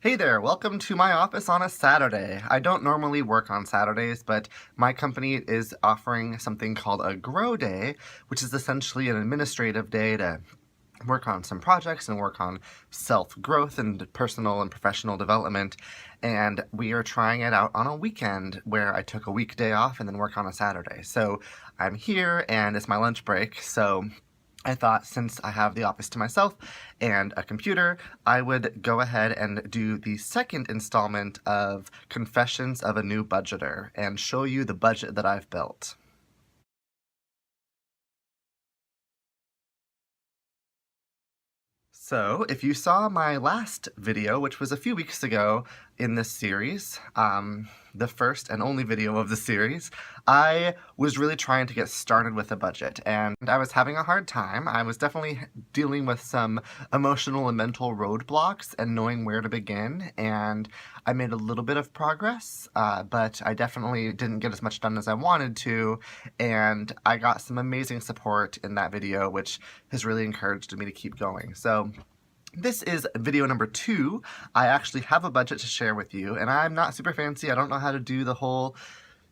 Hey there, welcome to my office on a Saturday. I don't normally work on Saturdays, but my company is offering something called a Grow Day, which is essentially an administrative day to work on some projects and work on self-growth and personal and professional development. And we are trying it out on a weekend where I took a weekday off and then work on a Saturday. So I'm here and it's my lunch break, so I thought since I have the office to myself and a computer, I would go ahead and do the second installment of Confessions of a New Budgeter and show you the budget that I've built. So, if you saw my last video, which was a few weeks ago in this series, the first and only video of the series, I was really trying to get started with a budget, and I was having a hard time. I was definitely dealing with some emotional and mental roadblocks and knowing where to begin, and I made a little bit of progress, but I definitely didn't get as much done as I wanted to, and I got some amazing support in that video, which has really encouraged me to keep going. So this is video number 2. I actually have a budget to share with you, and I'm not super fancy. I don't know how to do the whole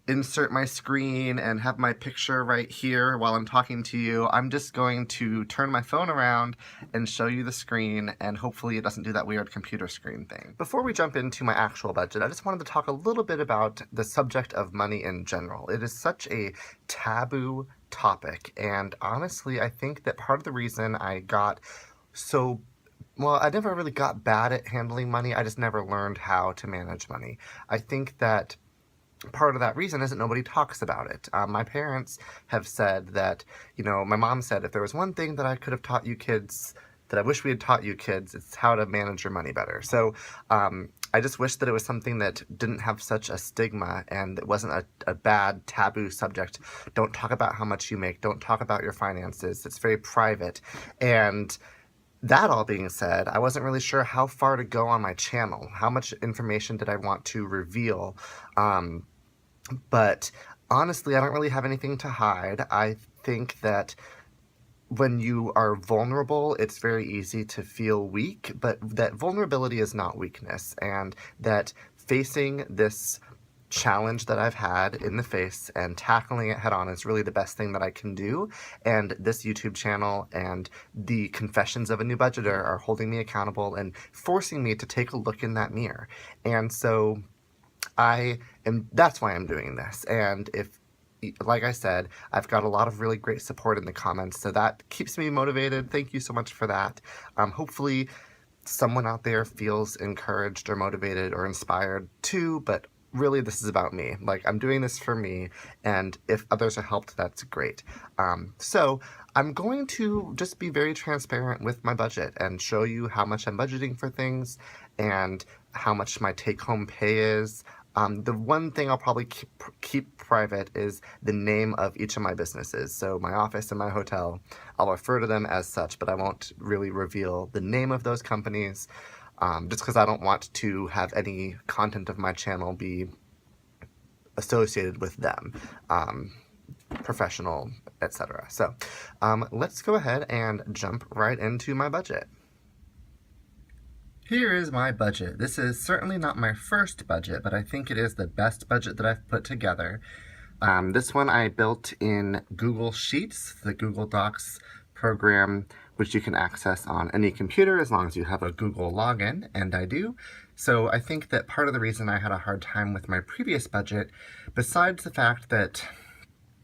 insert my screen and have my picture right here while I'm talking to you. I'm just going to turn my phone around and show you the screen, and hopefully it doesn't do that weird computer screen thing. Before we jump into my actual budget, I just wanted to talk a little bit about the subject of money in general. It is such a taboo topic, and honestly, I think that part of the reason I got I never really got bad at handling money. I just never learned how to manage money. I think that part of that reason is that nobody talks about it. My parents have said that, my mom said, if there was one thing that I could have taught you kids, that I wish we had taught you kids, it's how to manage your money better. So I just wish that it was something that didn't have such a stigma and it wasn't a bad taboo subject. Don't talk about how much you make. Don't talk about your finances. It's very private. And that all being said, I wasn't really sure how far to go on my channel. How much information did I want to reveal? But honestly, I don't really have anything to hide. I think that when you are vulnerable, it's very easy to feel weak, but that vulnerability is not weakness, and that facing this challenge that I've had in the face and tackling it head on is really the best thing that I can do. And this YouTube channel and the Confessions of a New Budgeter are holding me accountable and forcing me to take a look in that mirror. And so that's why I'm doing this. And like I said, I've got a lot of really great support in the comments, so that keeps me motivated. Thank you so much for that. Hopefully someone out there feels encouraged or motivated or inspired too, but really this is about me. Like, I'm doing this for me, and if others are helped, that's great. So I'm going to just be very transparent with my budget and show you how much I'm budgeting for things and how much my take-home pay is. The one thing I'll probably keep private is the name of each of my businesses. So my office and my hotel, I'll refer to them as such, but I won't really reveal the name of those companies, just because I don't want to have any content of my channel be associated with them, professional, etc. So let's go ahead and jump right into my budget. Here is my budget. This is certainly not my first budget, but I think it is the best budget that I've put together. This one I built in Google Sheets, the Google Docs program, which you can access on any computer as long as you have a Google login, and I do. So I think that part of the reason I had a hard time with my previous budget, besides the fact that,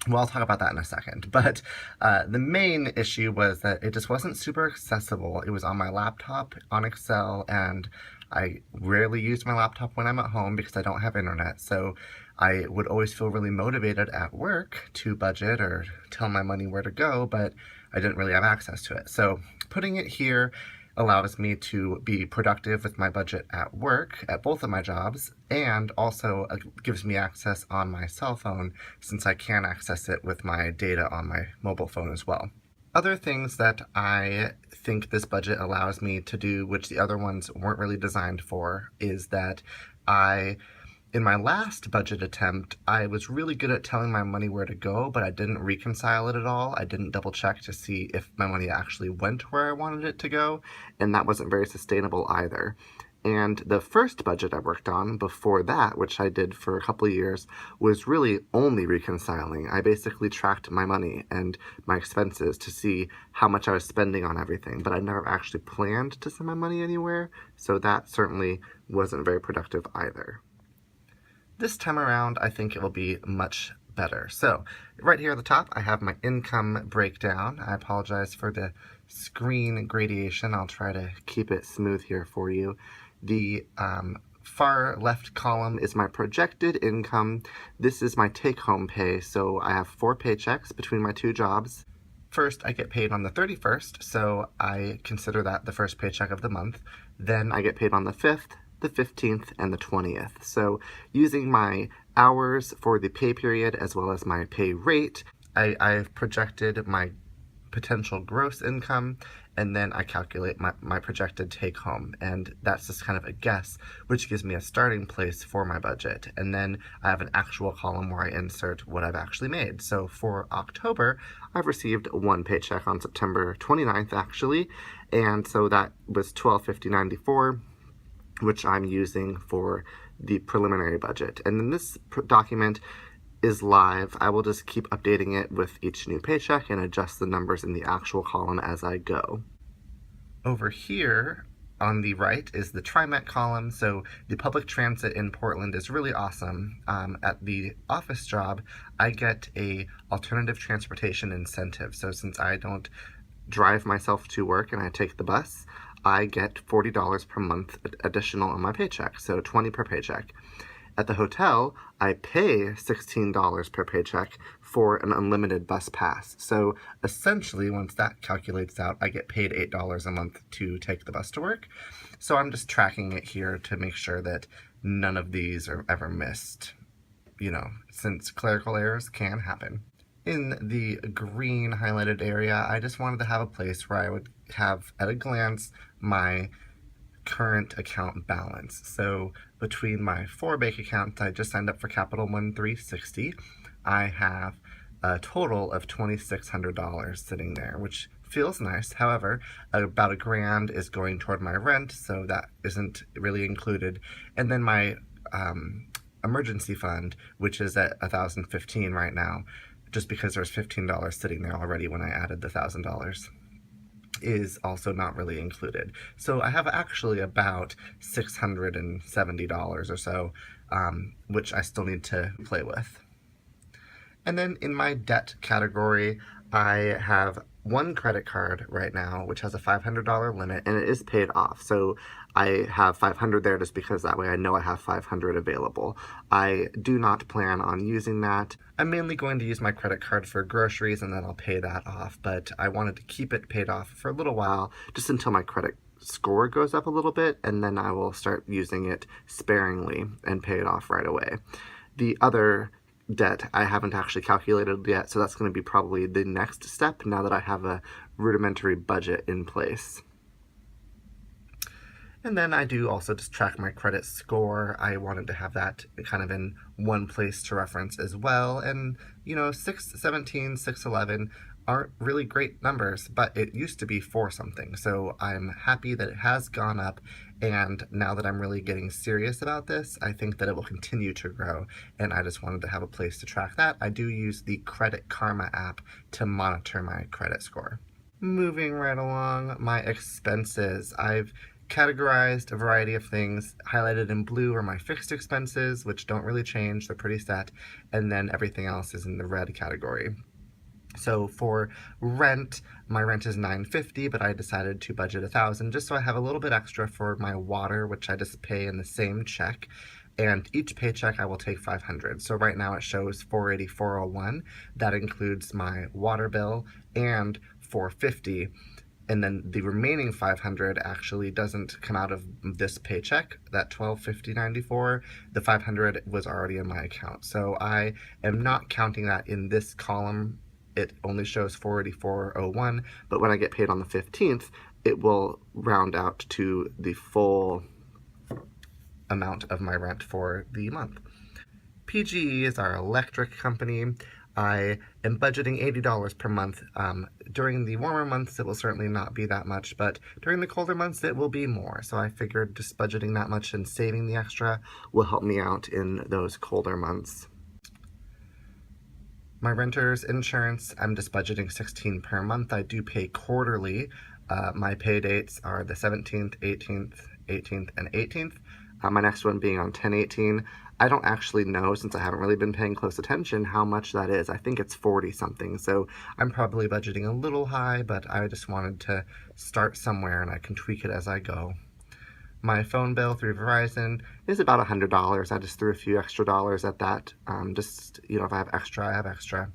well, I'll talk about that in a second, but the main issue was that it just wasn't super accessible. It was on my laptop on Excel, and I rarely use my laptop when I'm at home because I don't have internet, so I would always feel really motivated at work to budget or tell my money where to go, but I didn't really have access to it. So putting it here allows me to be productive with my budget at work, at both of my jobs, and also gives me access on my cell phone since I can access it with my data on my mobile phone as well. Other things that I think this budget allows me to do, which the other ones weren't really designed for, is that in my last budget attempt, I was really good at telling my money where to go, but I didn't reconcile it at all. I didn't double check to see if my money actually went where I wanted it to go, and that wasn't very sustainable either. And the first budget I worked on before that, which I did for a couple of years, was really only reconciling. I basically tracked my money and my expenses to see how much I was spending on everything, but I never actually planned to send my money anywhere, so that certainly wasn't very productive either. This time around, I think it will be much better. So, right here at the top, I have my income breakdown. I apologize for the screen gradation. I'll try to keep it smooth here for you. The far left column is my projected income. This is my take-home pay, so I have 4 paychecks between my 2 jobs. First, I get paid on the 31st, so I consider that the first paycheck of the month. Then I get paid on the 5th, the 15th, and the 20th. So using my hours for the pay period as well as my pay rate, I've projected my potential gross income, and then I calculate my projected take home, and that's just kind of a guess, which gives me a starting place for my budget. And then I have an actual column where I insert what I've actually made. So for October, I've received 1 paycheck on September 29th actually, and so that was $12.50.94, which I'm using for the preliminary budget. And then this document is live. I will just keep updating it with each new paycheck and adjust the numbers in the actual column as I go. Over here on the right is the TriMet column. So the public transit in Portland is really awesome. At the office job, I get a alternative transportation incentive. So since I don't drive myself to work and I take the bus, I get $40 per month additional on my paycheck, so $20 per paycheck. At the hotel, I pay $16 per paycheck for an unlimited bus pass. So essentially, once that calculates out, I get paid $8 a month to take the bus to work. So I'm just tracking it here to make sure that none of these are ever missed, since clerical errors can happen. In the green highlighted area, I just wanted to have a place where I would have, at a glance, my current account balance. So between my 4 bank accounts, I just signed up for Capital One 360. I have a total of $2,600 sitting there, which feels nice. However, about $1,000 is going toward my rent, so that isn't really included. And then my emergency fund, which is at $1,015 right now, just because there's $15 sitting there already when I added the $1,000. Is also not really included. So I have actually about $670 or so, which I still need to play with. And then in my debt category, I have 1 credit card right now, which has a $500 limit, and it is paid off. So I have $500 there just because that way I know I have $500 available. I do not plan on using that. I'm mainly going to use my credit card for groceries and then I'll pay that off, but I wanted to keep it paid off for a little while, just until my credit score goes up a little bit, and then I will start using it sparingly and pay it off right away. The other debt I haven't actually calculated yet, so that's going to be probably the next step now that I have a rudimentary budget in place. And then I do also just track my credit score. I wanted to have that kind of in one place to reference as well. And 617, 611 aren't really great numbers, but it used to be 4 something. So I'm happy that it has gone up. And now that I'm really getting serious about this, I think that it will continue to grow. And I just wanted to have a place to track that. I do use the Credit Karma app to monitor my credit score. Moving right along, my expenses. I've categorized a variety of things. Highlighted in blue are my fixed expenses, which don't really change, they're pretty set, and then everything else is in the red category. So for rent, my rent is $950, but I decided to budget $1,000 just so I have a little bit extra for my water, which I just pay in the same check. And each paycheck I will take $500. So right now it shows $484.01. That includes my water bill and $450. And then the remaining $500 actually doesn't come out of this paycheck, that $1250.94. The $500 was already in my account. So I am not counting that in this column. It only shows $484.01, but when I get paid on the 15th, it will round out to the full amount of my rent for the month. PGE is our electric company. I am budgeting $80 per month. During the warmer months, it will certainly not be that much, but during the colder months, it will be more. So I figured just budgeting that much and saving the extra will help me out in those colder months. My renter's insurance, I'm just budgeting $16 per month. I do pay quarterly. My pay dates are the 17th, 18th, 18th, and 18th. My next one being on 10/18. I don't actually know, since I haven't really been paying close attention, how much that is. I think it's 40 something, so I'm probably budgeting a little high, but I just wanted to start somewhere and I can tweak it as I go. My phone bill through Verizon is about $100. I just threw a few extra dollars at that. Just, if I have extra, I have extra.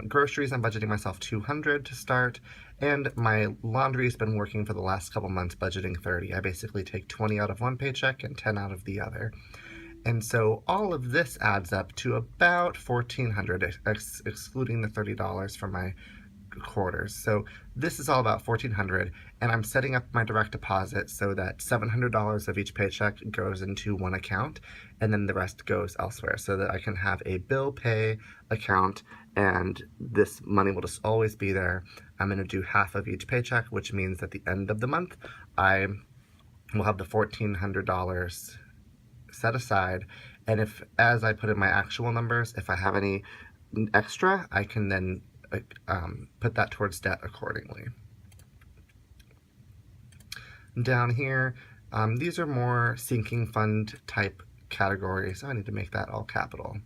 Groceries, I'm budgeting myself $200 to start, and my laundry has been working for the last couple months, budgeting $30. I basically take 20 out of one paycheck and 10 out of the other. And so all of this adds up to about $1,400, excluding the $30 for my quarters. So this is all about $1,400, and I'm setting up my direct deposit so that $700 of each paycheck goes into one account, and then the rest goes elsewhere, so that I can have a bill pay account, and this money will just always be there. I'm going to do half of each paycheck, which means at the end of the month, I will have the $1,400 set aside, and if, as I put in my actual numbers, if I have any extra, I can then put that towards debt accordingly. Down here, these are more sinking fund type categories. I need to make that all capital.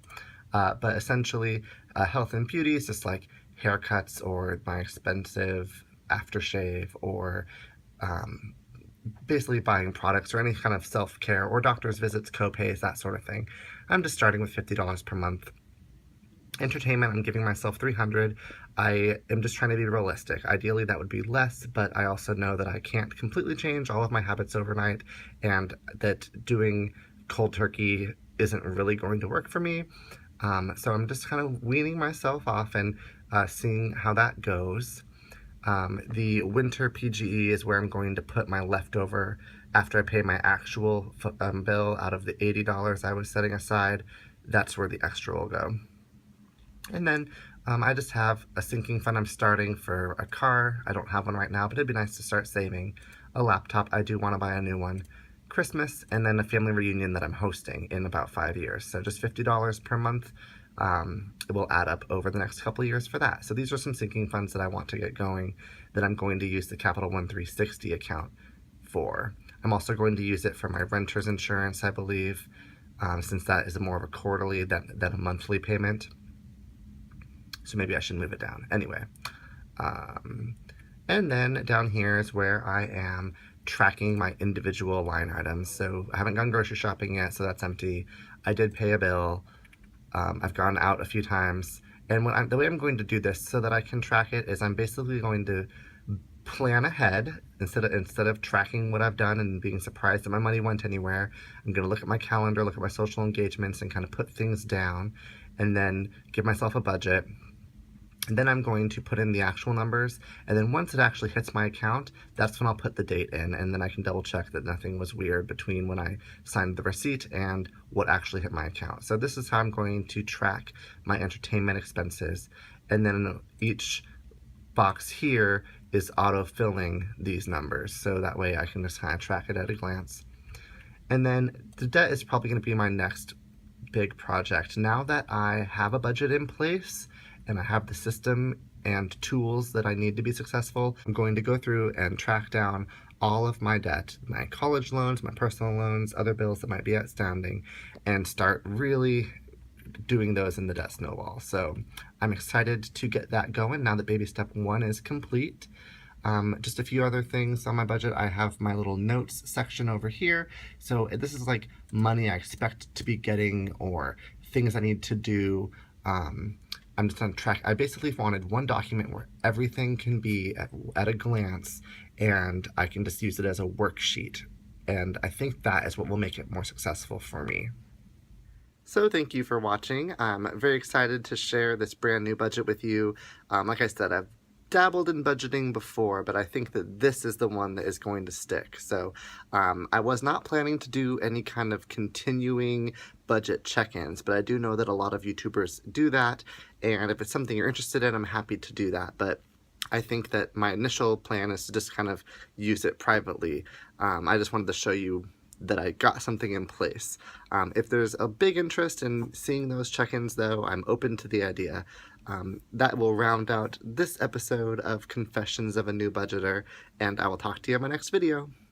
But essentially, health and beauty is just like haircuts or my expensive aftershave, or basically buying products or any kind of self-care or doctor's visits, co-pays, that sort of thing. I'm just starting with $50 per month. Entertainment, I'm giving myself $300. I am just trying to be realistic. Ideally, that would be less, but I also know that I can't completely change all of my habits overnight, and that doing cold turkey isn't really going to work for me. So I'm just kind of weaning myself off and seeing how that goes. The winter PGE is where I'm going to put my leftover after I pay my actual bill out of the $80 I was setting aside. That's where the extra will go. And then I just have a sinking fund I'm starting for a car. I don't have one right now, but it'd be nice to start saving. A laptop, I do want to buy a new one. Christmas, and then a family reunion that I'm hosting in about 5 years. So just $50 per month. It will add up over the next couple of years for that. So these are some sinking funds that I want to get going, that I'm going to use the Capital One 360 account for. I'm also going to use it for my renter's insurance, I believe, since that is more of a quarterly than a monthly payment. So maybe I should move it down. Anyway, and then down here is where I am tracking my individual line items. So I haven't gone grocery shopping yet, so that's empty. I did pay a bill. I've gone out a few times. And the way I'm going to do this so that I can track it is I'm basically going to plan ahead instead of tracking what I've done and being surprised that my money went anywhere. I'm going to look at my calendar, look at my social engagements, and kind of put things down, and then give myself a budget. And then I'm going to put in the actual numbers, and then once it actually hits my account, that's when I'll put the date in, and then I can double check that nothing was weird between when I signed the receipt and what actually hit my account. So this is how I'm going to track my entertainment expenses, and then each box here is auto-filling these numbers, so that way I can just kind of track it at a glance. And then the debt is probably going to be my next big project. Now that I have a budget in place, and I have the system and tools that I need to be successful, I'm going to go through and track down all of my debt, my college loans, my personal loans, other bills that might be outstanding, and start really doing those in the debt snowball. So I'm excited to get that going now that baby step 1 is complete. Just a few other things on my budget. I have my little notes section over here. So this is like money I expect to be getting or things I need to do. I'm just on track. I basically wanted one document where everything can be at a glance, and I can just use it as a worksheet. And I think that is what will make it more successful for me. So thank you for watching. I'm very excited to share this brand new budget with you. Like I said, I've dabbled in budgeting before, but I think that this is the one that is going to stick. So I was not planning to do any kind of continuing budget check-ins, but I do know that a lot of YouTubers do that, and if it's something you're interested in, I'm happy to do that. But I think that my initial plan is to just kind of use it privately. I just wanted to show you that I got something in place. If there's a big interest in seeing those check-ins, though, I'm open to the idea. That will round out this episode of Confessions of a New Budgeter, and I will talk to you in my next video.